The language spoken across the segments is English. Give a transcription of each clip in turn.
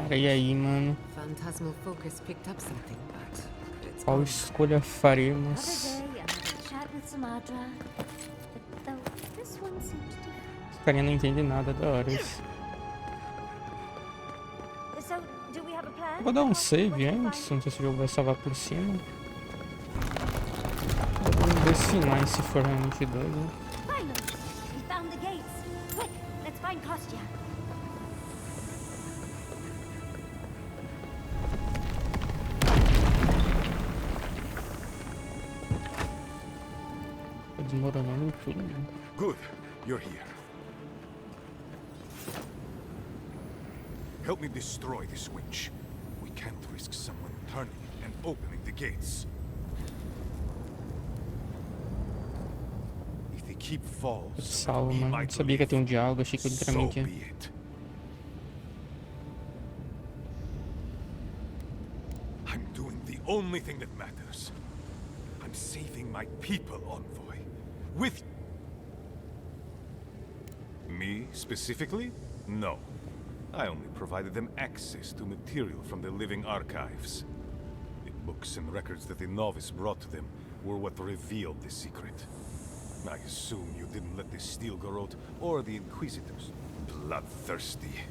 Cara, e aí, mano? Phantasmal focus picked up something, but it's Qual gone. escolha faremos? Esse carinha não entende nada da hora isso. Vou dar um save antes, não sei se o jogo vai salvar por cima. Vamos ver se não, se for realmente doido. Tá desmoronando tudo. Good, you're here. Help me destroy this witch. We can't risk someone turning and opening the gates. If the keep falls, Salvo, mano. Não sabia que ia ter um diálogo, achei que literalmente ia. I'm doing the only thing that matters. I'm saving my people, Envoy. With me specifically? No. I only provided them access to material from the living archives. The books and records that the novice brought to them were what revealed the secret. I assume you didn't let the Steel Garrote or the Inquisitors. Bloodthirsty.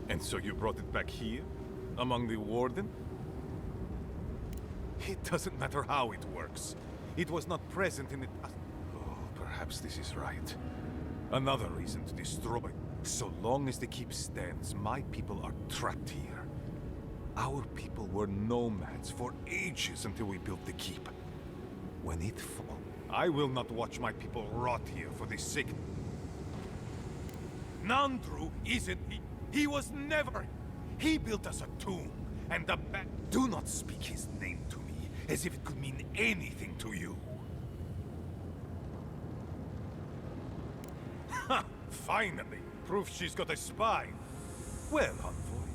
And so you brought it back here? Among the Warden? It doesn't matter how it works. It was not present in the... Oh, perhaps this is right. Another reason to destroy. So long as the keep stands, my people are trapped here. Our people were nomads for ages until we built the keep. When it falls, I will not watch my people rot here for the sake... Nandru isn't... He was never... He built us a tomb, and the Do not speak his name to me, as if it could mean anything to you. Ha! Finally! Proof she's got a spine. Well, Envoy,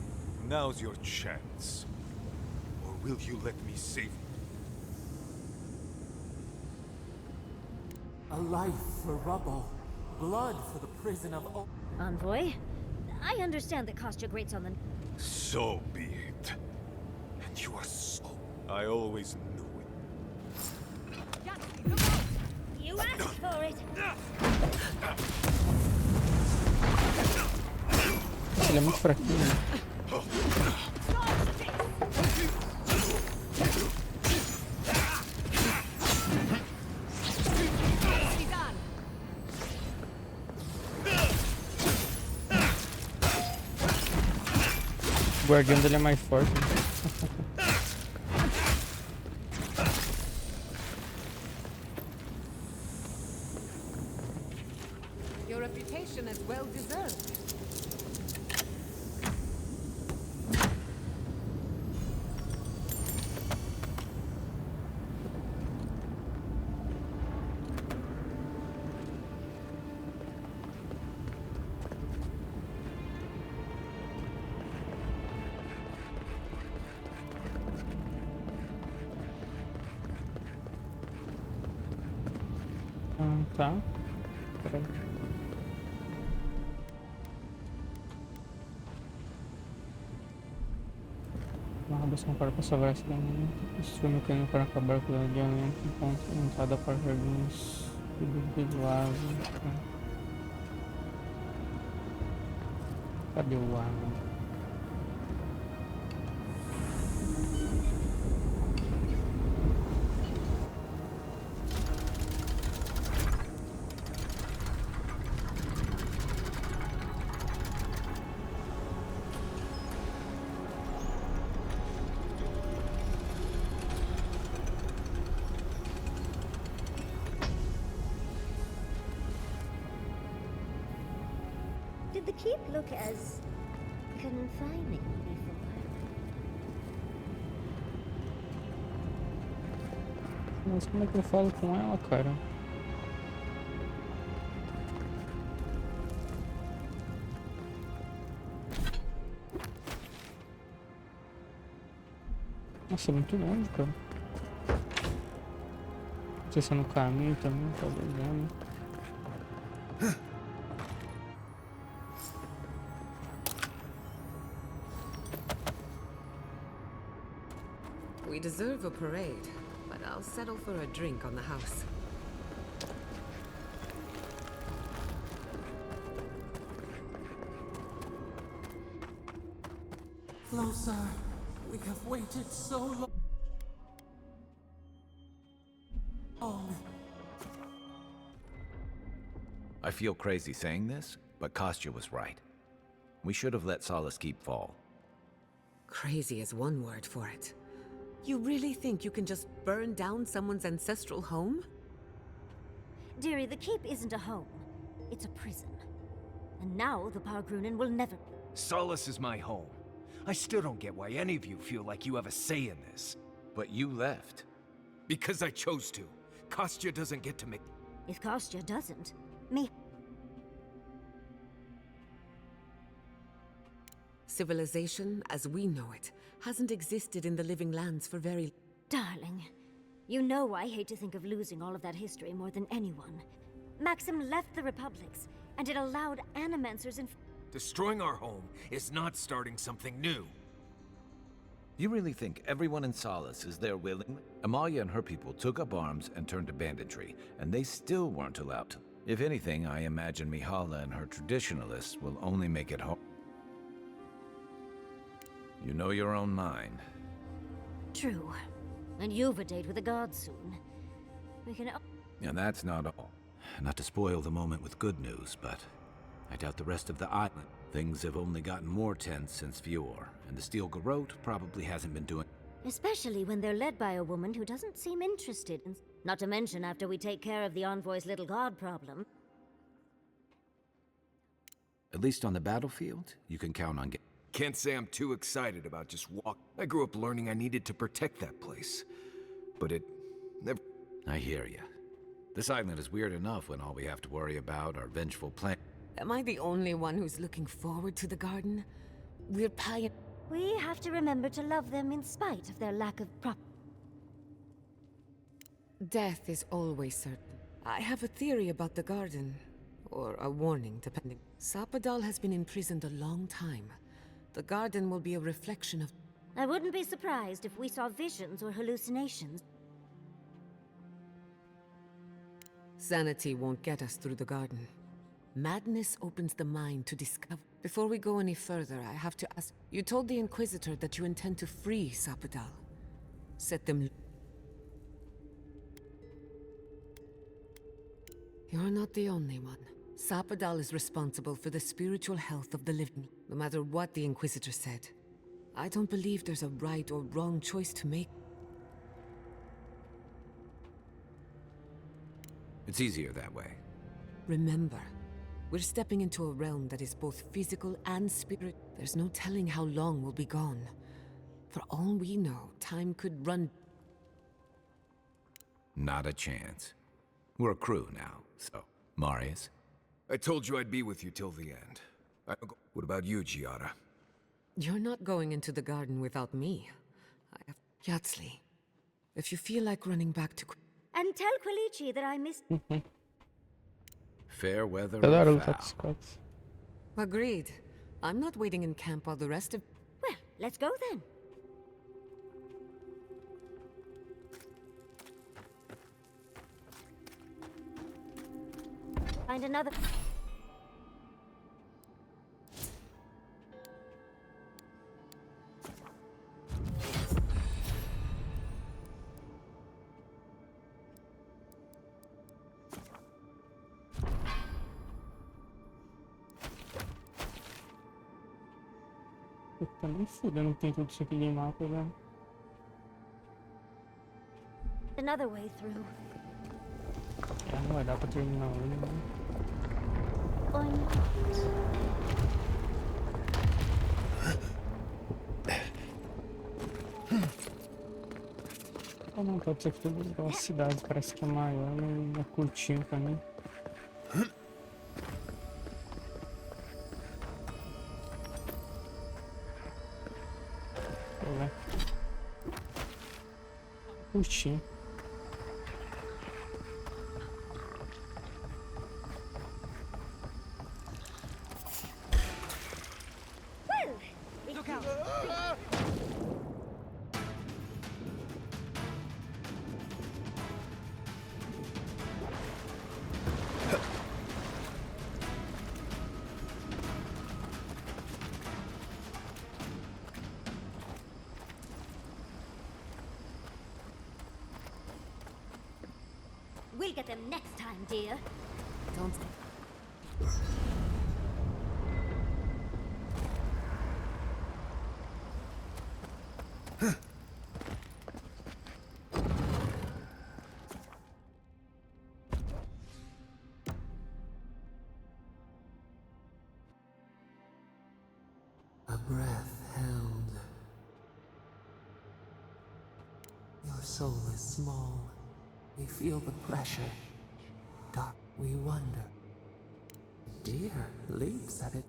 now's your chance. Or will you let me save you? A life for rubble. Blood for the prison of... Envoy, I understand that Kostya grates on the... So be it. And you are so... I always knew it. You asked for it! Ele é muito fraquinho. O guardião dele é mais forte. Your reputation is well deserved. Tá. Peraí. Uma rabação para salvar esse domínio. Isso foi meu caminho para acabar com o adiamento. Enquanto entrada para jardins do lago. Cadê o lago? Did the keep look as confining before? Mas como é que eu falo com ela, cara? Nossa, é muito longe, cara. Não sei se é no caminho também, talvez não. We deserve a parade, but I'll settle for a drink on the house. Closer. We have waited so long. I feel crazy saying this, but Kostya was right. We should have let Solace Keep fall. Crazy is one word for it. You really think you can just burn down someone's ancestral home? Dearie, the keep isn't a home. It's a prison. And now the Pargrunen will never... Solace is my home. I still don't get why any of you feel like you have a say in this. But you left. Because I chose to. Kostya doesn't get to make... If Kostya doesn't, me... Civilization, as we know it, hasn't existed in the living lands for very... Darling, you know I hate to think of losing all of that history more than anyone. Maxim left the Republics, and it allowed animancers and... Destroying our home is not starting something new. You really think everyone in Solace is there willingly? Amalia and her people took up arms and turned to banditry, and they still weren't allowed to. If anything, I imagine Mihala and her traditionalists will only make it home. You know your own mind. True. And you've a date with the gods soon. We can... And that's not all. Not to spoil the moment with good news, but I doubt the rest of the island. Things have only gotten more tense since Fjord, and the Steel Garrote probably hasn't been doing... Especially when they're led by a woman who doesn't seem interested in... Not to mention after we take care of the Envoy's little god problem. At least on the battlefield, you can count on getting... Can't say I'm too excited about just walk. I grew up learning I needed to protect that place. But it never... I hear you. This island is weird enough when all we have to worry about are vengeful plans. Am I the only one who's looking forward to the garden? We're pioneers. We have to remember to love them in spite of their lack of Death is always certain. I have a theory about the garden. Or a warning, depending. Sapadal has been imprisoned a long time. The garden will be a reflection of... I wouldn't be surprised if we saw visions or hallucinations. Sanity won't get us through the garden. Madness opens the mind to discover. Before we go any further, I have to ask... You told the Inquisitor that you intend to free Sapadal. Set them... You're not the only one. Sapadal is responsible for the spiritual health of the living, no matter what the Inquisitor said. I don't believe there's a right or wrong choice to make. It's easier that way. Remember, we're stepping into a realm that is both physical and spirit. There's no telling how long we'll be gone. For all we know, time could run... Not a chance. We're a crew now, so... Marius? I told you I'd be with you till the end. What about you, Giada? You're not going into the garden without me. I have... Yatsli, if you feel like running back to... And tell Quilici that I missed... Fair weather Adoro or lutar com foul. Scots. Agreed. I'm not waiting in camp while the rest of... Well, let's go then. Find another... Puta, nem fudendo que tem tudo isso aqui de mapa, velho. Another way through. É, não vai dar pra terminar hoje, né? Or not. Ah não, pode ser que todas as cidades parece que é maior, mas é curtinho pra mim. Pô, velho. Curtinho. We'll get them next time, dear. Don't. A breath held. Your soul is small. We feel the pressure. Dark, we wonder. Dear leaps at it.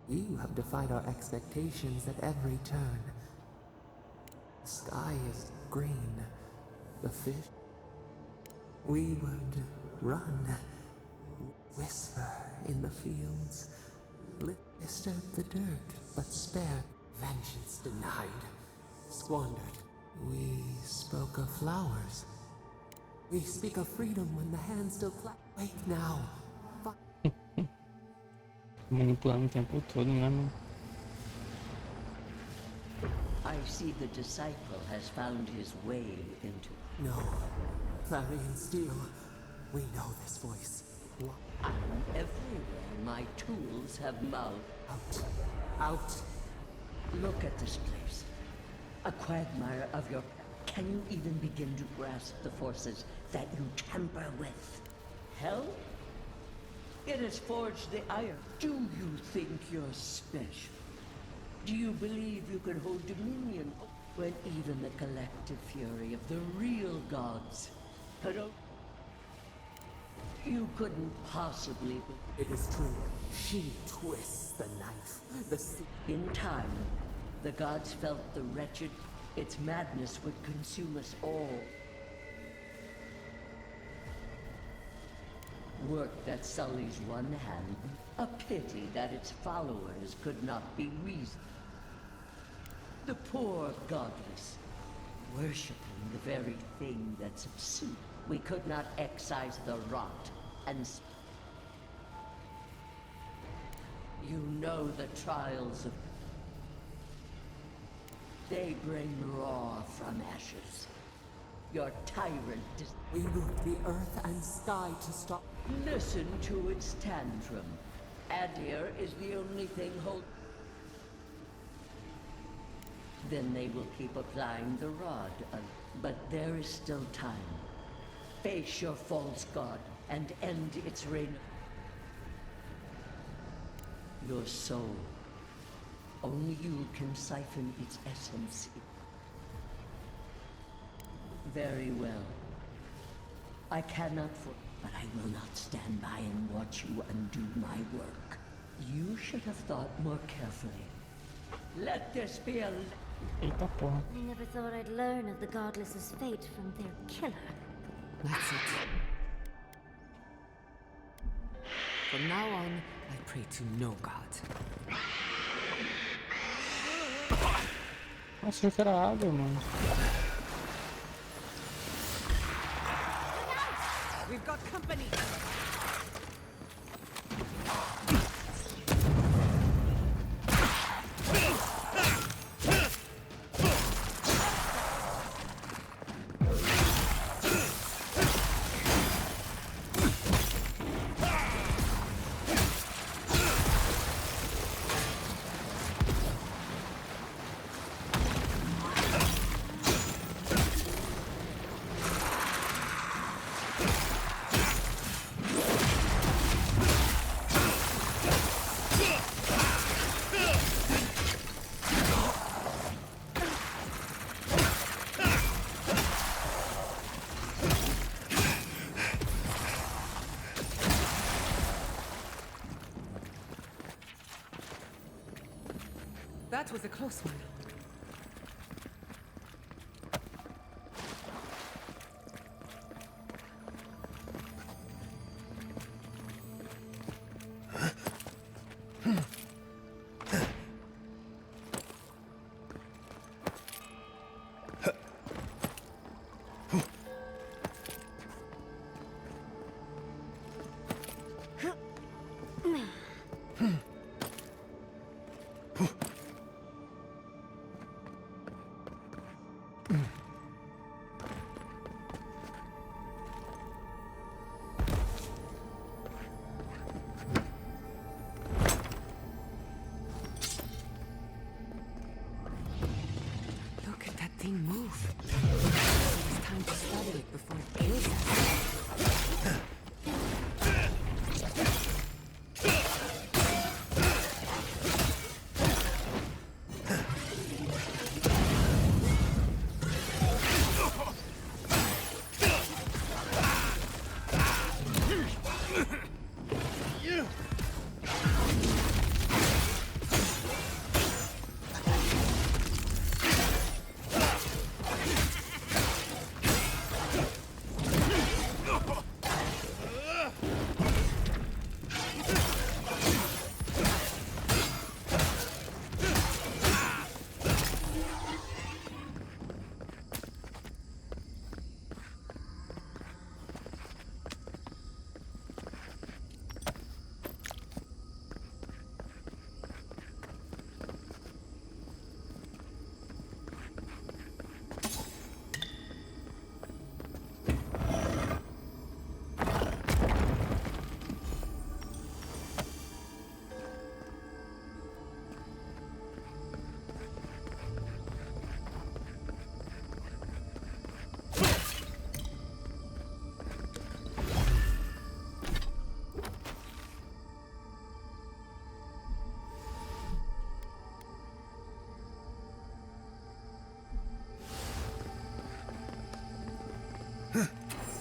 You have defied our expectations at every turn. The sky is green. The fish. We would run. Whisper in the fields. Disturb the dirt, but spare. Vengeance denied. Squandered. We spoke of flowers. We speak of freedom when the hand still clap. Wake now. Manipulando o tempo todo, né, mano? I see the disciple has found his way into... No. Clarion Steel. We know this voice. Everywhere my tools have mouthed. Out. Out. Look at this place. A quagmire of your... Can you even begin to grasp the forces that you tamper with? Hell? It has forged the iron. Do you think you're special? Do you believe you can hold dominion when even the collective fury of the real gods could... You couldn't possibly... It is true. She twists the knife. In time, the gods felt the wretched... Its madness would consume us all. Work that sullies one hand. A pity that its followers could not be reasoned. The poor godless, worshipping the very thing that subsumed. We could not excise the rot and... You know the trials of... They bring raw from ashes. Your tyrant is... We moved the earth and sky to stop. Listen to its tantrum. Adir is the only thing hold... Then they will keep applying the rod. But there is still time. Face your false god and end its reign. Your soul. Only you can siphon its essence. Very well. I cannot but I will not stand by and watch you undo my work. You should have thought more carefully. Let this be a... Eita porra. I never thought I'd learn of the Godless's fate from their killer. That's it. From now on, I pray to no god. Nossa, achei que era água, mano. We've got company! That was a close one.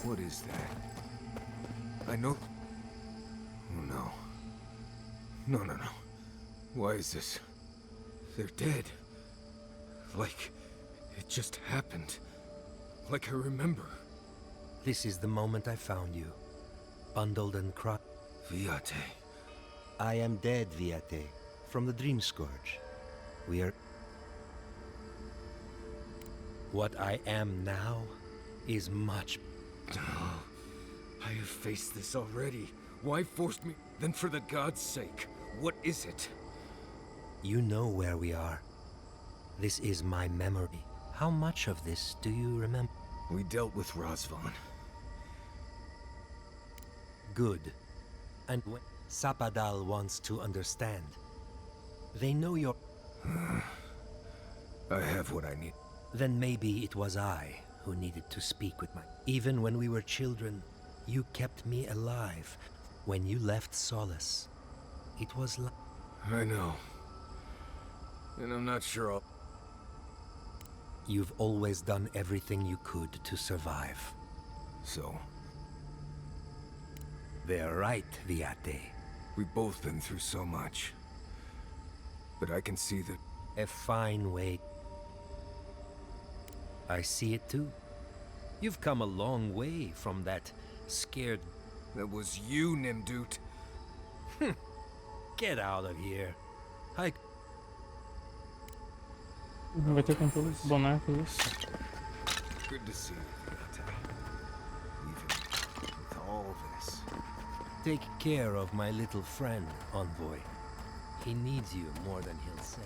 What is that? I know... Oh no. No. Why is this? They're dead. Like, it just happened. Like I remember. This is the moment I found you. Bundled and crushed. Viate. I am dead, Viate. From the Dream Scourge. We are... What I am now is much... Oh, I have faced this already. Why force me? Then for the gods' sake, what is it? You know where we are. This is my memory. How much of this do you remember? We dealt with Razvan. Good. And when Sapadal wants to understand, they know you're... I have what I need. Then maybe it was I who needed to speak with my... Even when we were children, you kept me alive. When you left Solace, it was like... I know. And I'm not sure I'll... You've always done everything you could to survive. So? They're right, Viate. We've both been through so much. But I can see that... A fine way. I see it too. You've come a long way from that scared... That was you, Nimdut. Get out of here. Vai ter controle dos bonecos. Good to see you, Viate. Even with all this. Take care of my little friend, Envoy. He needs you more than he'll say.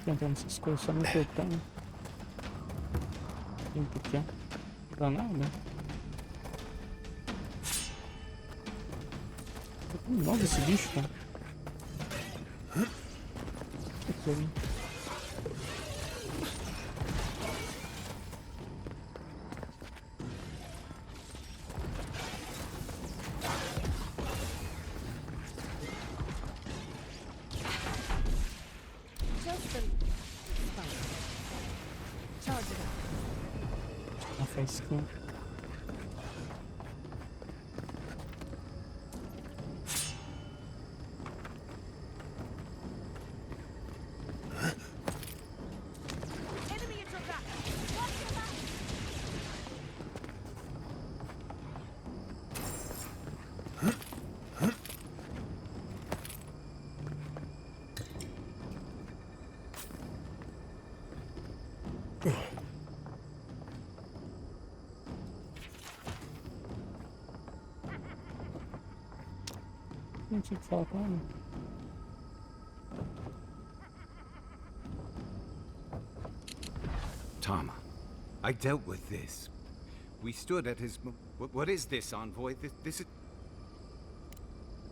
Tentando essas coisas só me cortando. Tempo aqui, ó. Pra nada. Nossa, esse bicho, cara. Que coisa. Uma faísquinha. Não tinha que falar com ela. Tama, I dealt with this. We stood at his... What is this, Envoy? This is...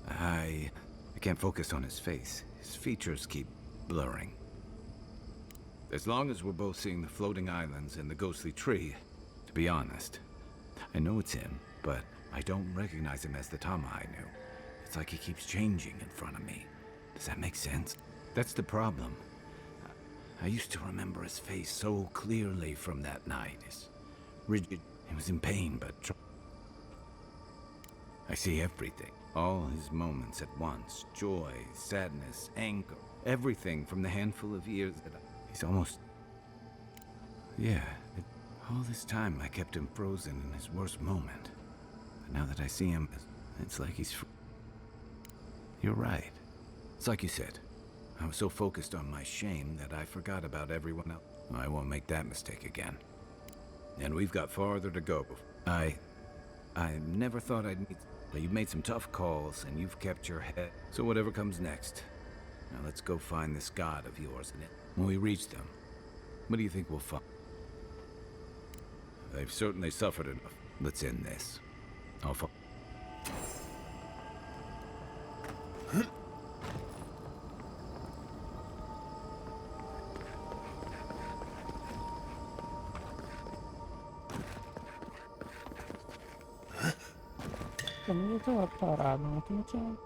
I can't focus on his face. His features keep blurring. As long as we're both seeing the floating islands and the ghostly tree, to be honest, I know it's him, but I don't recognize him as the Tama I knew. It's like he keeps changing in front of me. Does that make sense? That's the problem. I used to remember his face so clearly from that night. His rigid... He was in pain, but... I see everything. All his moments at once. Joy, sadness, anger. Everything from the handful of years that he's almost... Yeah. All this time I kept him frozen in his worst moment. But now that I see him, it's like he's... You're right. It's like you said. I was so focused on my shame that I forgot about everyone else. I won't make that mistake again. And we've got farther to go. I never thought I'd meet... You've made some tough calls, and you've kept your head. So whatever comes next. Now let's go find this god of yours, and when we reach them, what do you think we'll find? They've certainly suffered enough. Let's end this. I'll follow. Também eu tava parado, né? Que não tinha.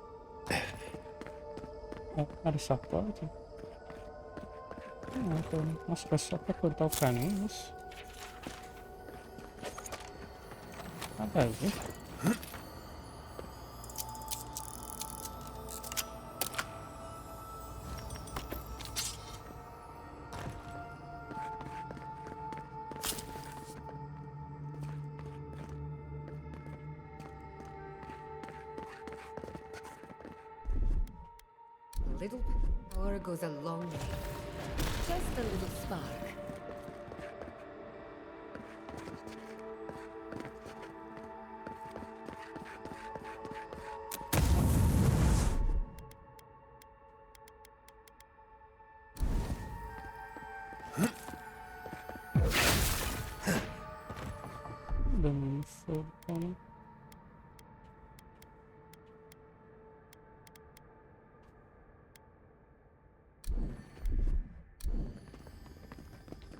Era essa porta? Não, cara. Nossa, foi só pra cortar o caminho, isso. Nada a ver. A little power goes a long way. Just a little spark. Dando fogo, né?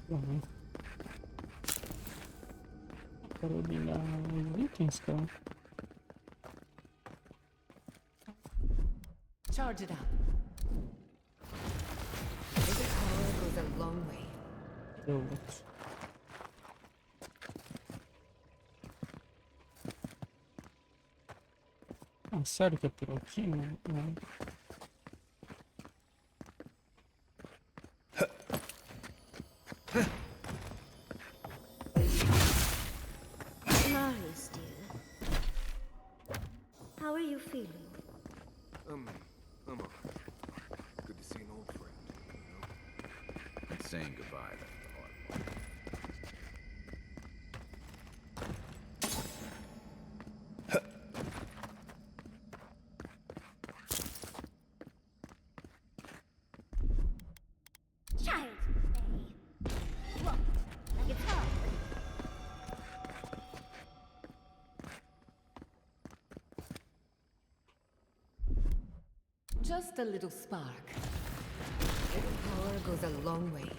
Uhum. Quero olhar os itens, cara. Charge it up. A little power goes a long way. Deu outro. Ah, sério que é por aqui? Não, não. Marius, dear. How are you feeling? I'm alright. Good to see an old friend, you know? And saying goodbye, that's the hard part. Child! Hey. Look, a guitar. Just a little spark. Little power goes a long way.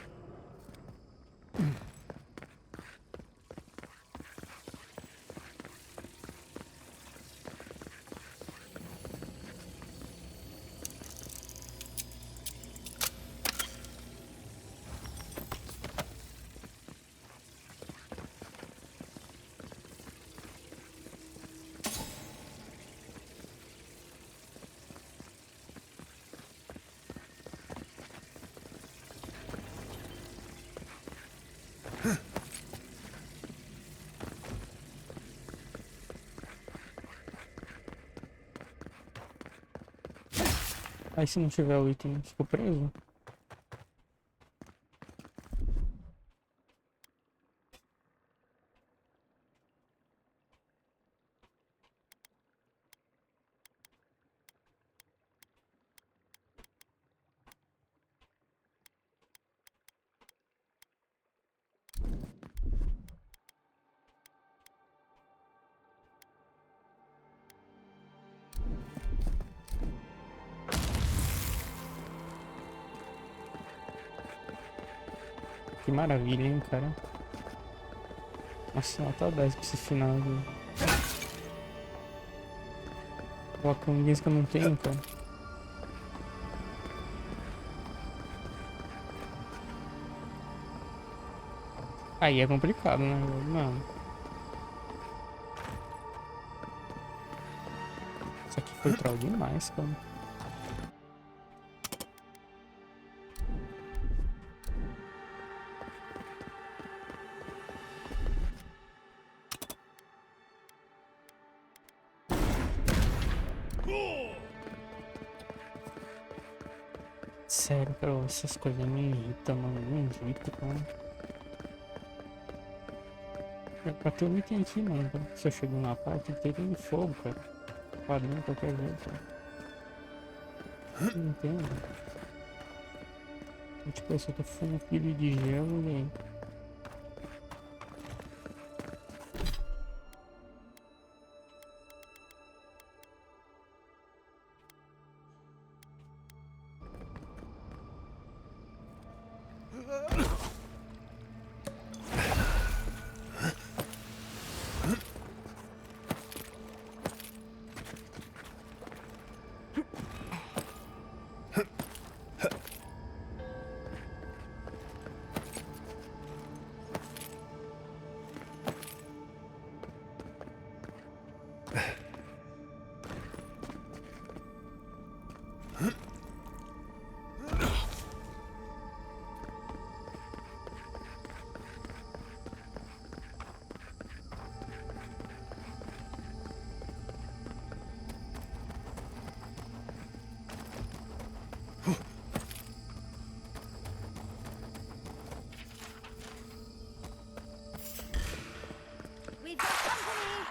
Aí se não tiver o item, ficou preso? Que maravilha, hein, cara. Nossa, nota 10 pra esse final, viu? Coloca um que eu não tenho, cara. Aí é complicado, né? Não. Isso aqui foi troll demais, cara. sério, cara, essas coisas me irritam, mano. Me irritam, cara. Pra que eu não entendi, mano. Se eu chego numa parte, tem que ter fogo, cara. Padrão de qualquer jeito, cara. Não entendo. Tipo, eu tô fundido de gelo e aí. We've got company!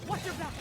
Watch your back!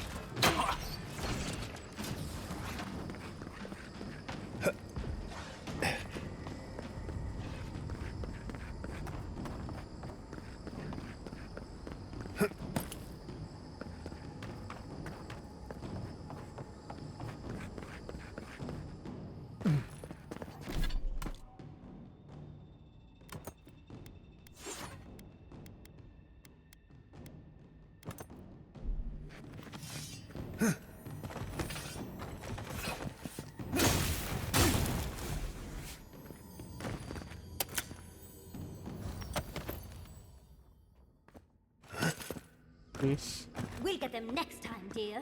This. We'll get them next time, dear.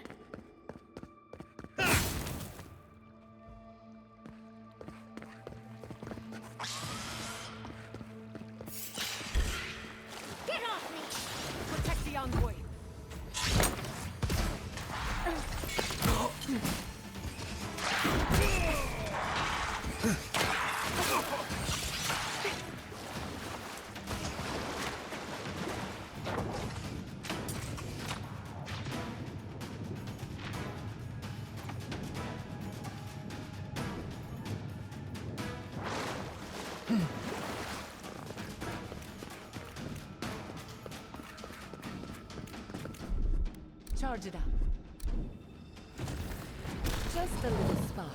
Get off me! Protect the envoy! Charge it up. Just a little spark.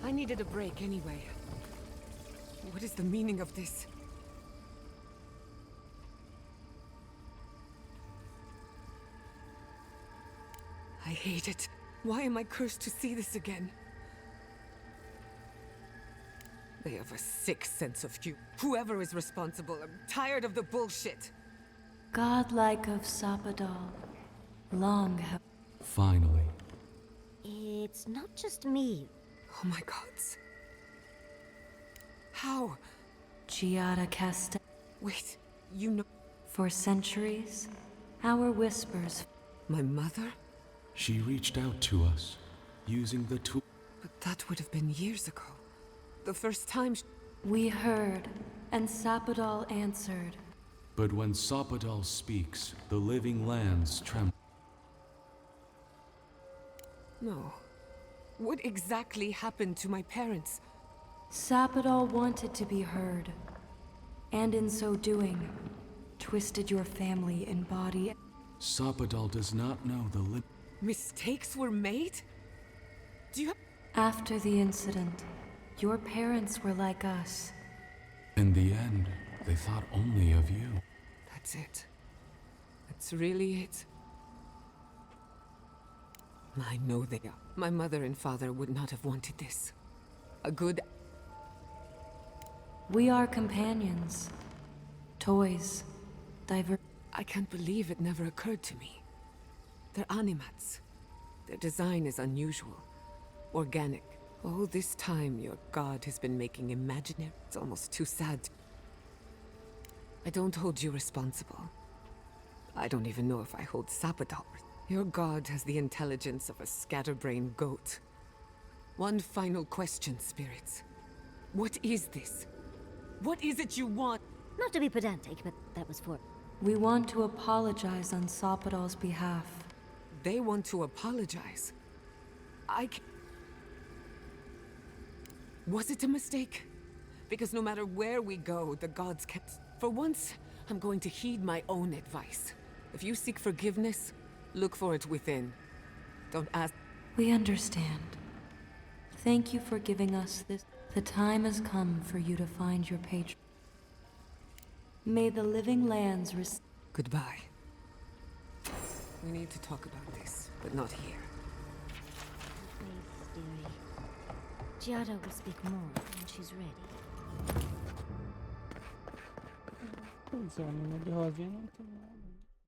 I needed a break anyway. What is the meaning of this? I hate it. Why am I cursed to see this again? They have a sick sense of humor. Whoever is responsible, I'm tired of the bullshit. Godlike of Sapadal, long have... Finally. It's not just me. Oh my gods. How? Giada Casta. Wait, you know... For centuries, our whispers... My mother? She reached out to us, using the tool. But that would have been years ago. The first time We heard, and Sapadal answered. But when Sapadal speaks, the living lands tremble. No. What exactly happened to my parents? Sapadal wanted to be heard, and in so doing, twisted your family in body. Sapadal does not know the Mistakes were made? Do you... After the incident, your parents were like us. In the end, they thought only of you. That's it. That That's really it? I know they are. My mother and father would not have wanted this. A good... We are companions. Toys. I can't believe it never occurred to me. They're animats. Their design is unusual. Organic. All this time, your god has been making imaginary... It's almost too sad. I don't hold you responsible. I don't even know if I hold Sapadal. Your god has the intelligence of a scatterbrained goat. One final question, spirits. What is this? What is it you want? Not to be pedantic, but that was for... We want to apologize on Sapadal's behalf. They want to apologize. Was it a mistake? Because no matter where we go, the gods kept... For once, I'm going to heed my own advice. If you seek forgiveness, look for it within. Don't ask... We understand. Thank you for giving us this. The time has come for you to find your patron. May the living lands Goodbye. We need to talk about this, but not here. Wait, dearie. Giada will speak more when she's ready. Pois é, a menina de rosinha não tem nada.